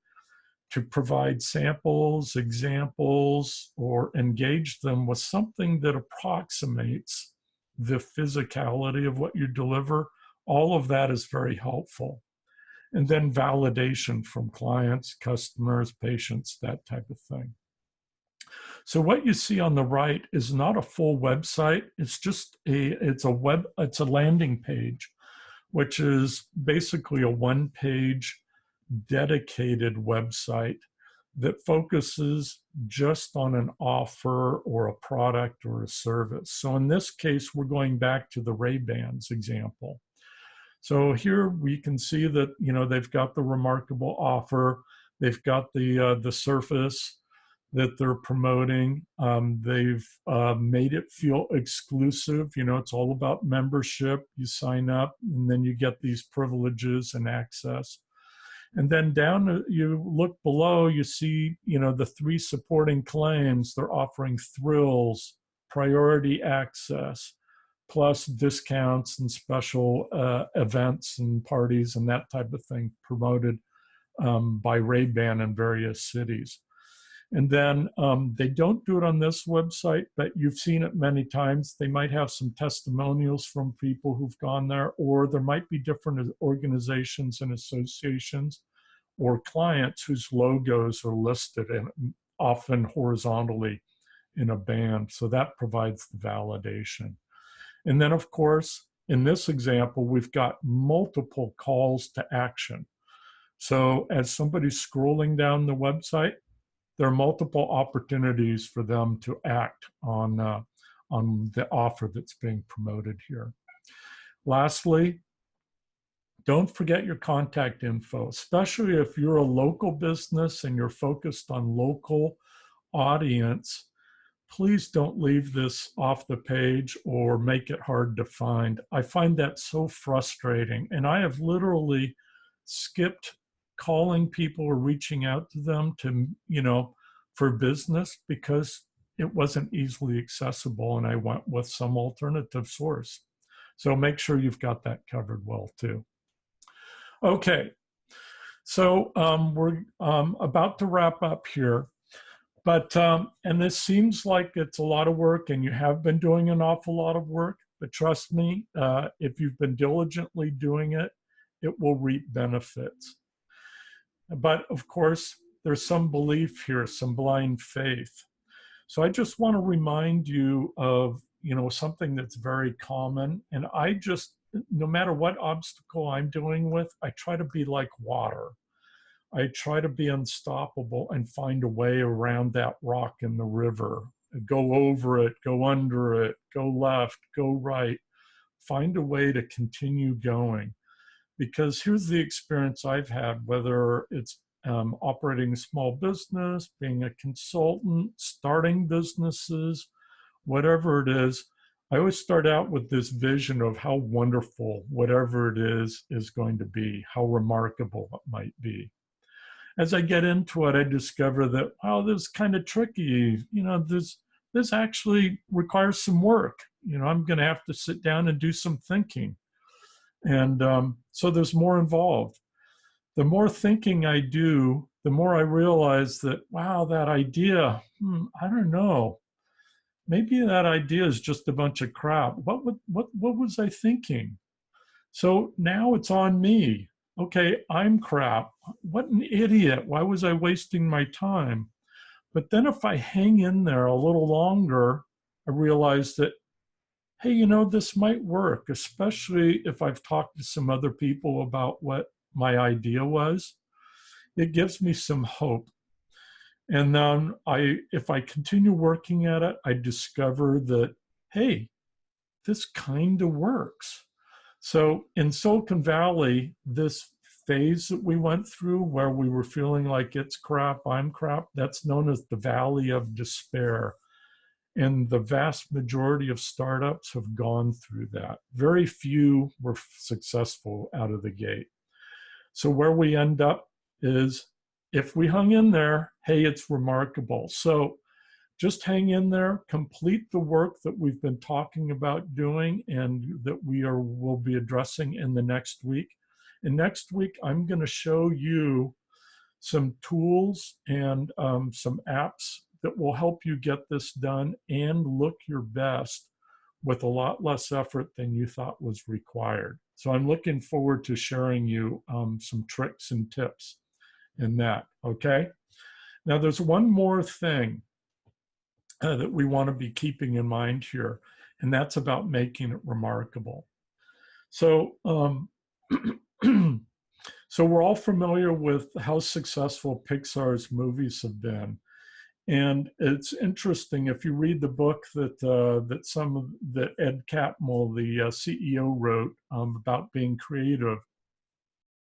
to provide samples, examples, or engage them with something that approximates the physicality of what you deliver, all of that is very helpful. And then validation from clients, customers, patients, that type of thing. So what you see on the right is not a full website. It's just it's a landing page, which is basically a one-page dedicated website that focuses just on an offer or a product or a service. So in this case, we're going back to the Ray-Bans example. So here we can see that, they've got the remarkable offer. They've got the Surface that they're promoting. They've made it feel exclusive. You know, it's all about membership. You sign up and then you get these privileges and access. And then down, you look below, you see, you know, the 3 supporting claims. They're offering thrills, priority access, plus discounts and special events and parties and that type of thing promoted by Ray-Ban in various cities. And then they don't do it on this website, but you've seen it many times. They might have some testimonials from people who've gone there, or there might be different organizations and associations or clients whose logos are listed and often horizontally in a band. So that provides the validation. And then, of course, in this example, we've got multiple calls to action. So as somebody's scrolling down the website, there are multiple opportunities for them to act on the offer that's being promoted here. Lastly, don't forget your contact info, especially if you're a local business and you're focused on local audience. Please don't leave this off the page or make it hard to find. I find that so frustrating, and I have literally skipped calling people or reaching out to them to, you know, for business because it wasn't easily accessible and I went with some alternative source. So make sure you've got that covered well too. Okay, so we're about to wrap up here. But, and this seems like it's a lot of work and you have been doing an awful lot of work, but trust me, if you've been diligently doing it, it will reap benefits. But of course, there's some belief here, some blind faith. So I just want to remind you of, you know, something that's very common. And I just, no matter what obstacle I'm dealing with, I try to be like water. I try to be unstoppable and find a way around that rock in the river. Go over it, go under it, go left, go right. Find a way to continue going. Because here's the experience I've had, whether it's operating a small business, being a consultant, starting businesses, whatever it is, I always start out with this vision of how wonderful whatever it is going to be, how remarkable it might be. As I get into it, I discover that, oh, this is kind of tricky. You know, this actually requires some work. You know, I'm going to have to sit down and do some thinking. And so there's more involved. The more thinking I do, the more I realize that, wow, that idea, I don't know. Maybe that idea is just a bunch of crap. What was I thinking? So now it's on me. Okay, I'm crap. What an idiot. Why was I wasting my time? But then if I hang in there a little longer, I realize that, hey, you know, this might work, especially if I've talked to some other people about what my idea was. It gives me some hope. And then if I continue working at it, I discover that, hey, this kind of works. So in Silicon Valley, this phase that we went through where we were feeling like it's crap, I'm crap, that's known as the Valley of Despair. And the vast majority of startups have gone through that. Very few were successful out of the gate. So where we end up is, if we hung in there, hey, it's remarkable. So just hang in there, complete the work that we've been talking about doing and that will be addressing in the next week. And next week, I'm going to show you some tools and some apps that will help you get this done and look your best with a lot less effort than you thought was required. So I'm looking forward to sharing you some tricks and tips in that, okay? Now there's one more thing that we want to be keeping in mind here, and that's about making it remarkable. So, so we're all familiar with how successful Pixar's movies have been. And it's interesting, if you read the book that that Ed Catmull, the CEO, wrote about being creative,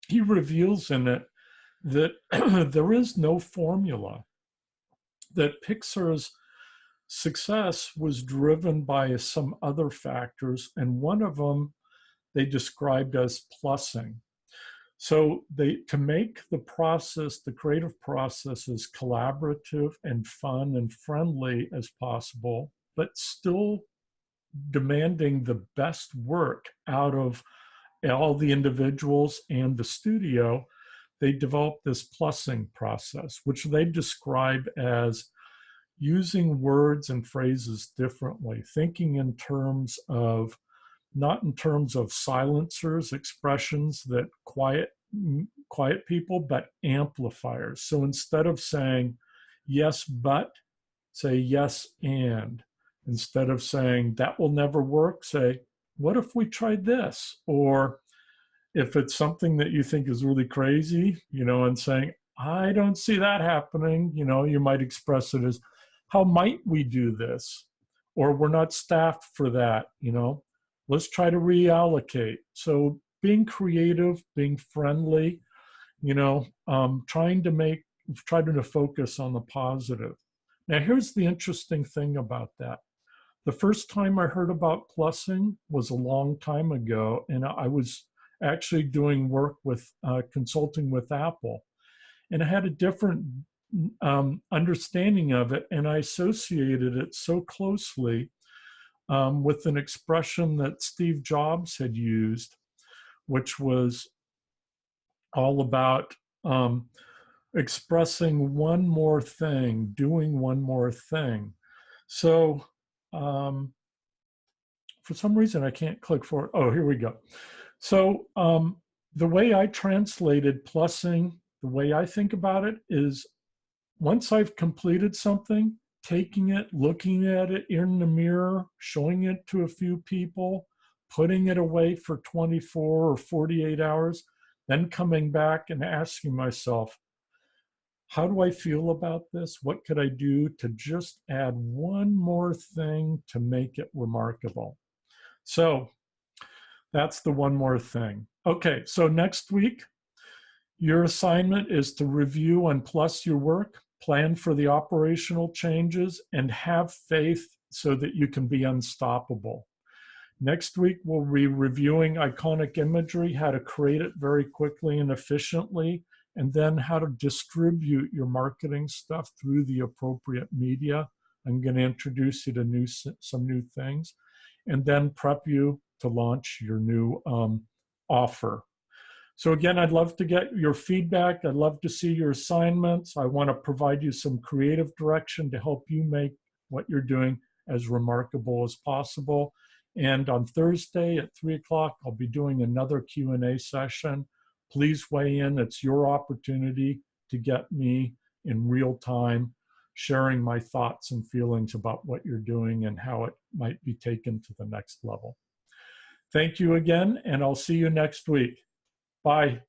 he reveals in it that there is no formula, that Pixar's success was driven by some other factors, and one of them they described as plussing. So to make the process, the creative process, as collaborative and fun and friendly as possible, but still demanding the best work out of all the individuals and the studio, they developed this plussing process, which they describe as using words and phrases differently, thinking in terms of, not in terms of silencers, expressions that quiet people, but amplifiers. So instead of saying yes, but, say yes, and. Instead of saying that will never work, say, what if we tried this? Or if it's something that you think is really crazy, and saying, I don't see that happening, you might express it as, how might we do this? Or we're not staffed for that, let's try to reallocate. So being creative, being friendly, trying to focus on the positive. Now, here's the interesting thing about that. The first time I heard about plussing was a long time ago, and I was actually doing work with consulting with Apple, and I had a different understanding of it, and I associated it so closely with an expression that Steve Jobs had used, which was all about expressing one more thing, doing one more thing. So for some reason, I can't click for it. Oh, here we go. So the way I translated plussing, the way I think about it is, once I've completed something, taking it, looking at it in the mirror, showing it to a few people, putting it away for 24 or 48 hours, then coming back and asking myself, how do I feel about this? What could I do to just add one more thing to make it remarkable? So that's the one more thing. Okay, so next week, your assignment is to review and plus your work, plan for the operational changes, and have faith so that you can be unstoppable. Next week, we'll be reviewing iconic imagery, how to create it very quickly and efficiently, and then how to distribute your marketing stuff through the appropriate media. I'm going to introduce you to some new things, and then prep you to launch your new offer. So again, I'd love to get your feedback. I'd love to see your assignments. I want to provide you some creative direction to help you make what you're doing as remarkable as possible. And on Thursday at 3 o'clock, I'll be doing another Q&A session. Please weigh in. It's your opportunity to get me in real time, sharing my thoughts and feelings about what you're doing and how it might be taken to the next level. Thank you again, and I'll see you next week. Bye.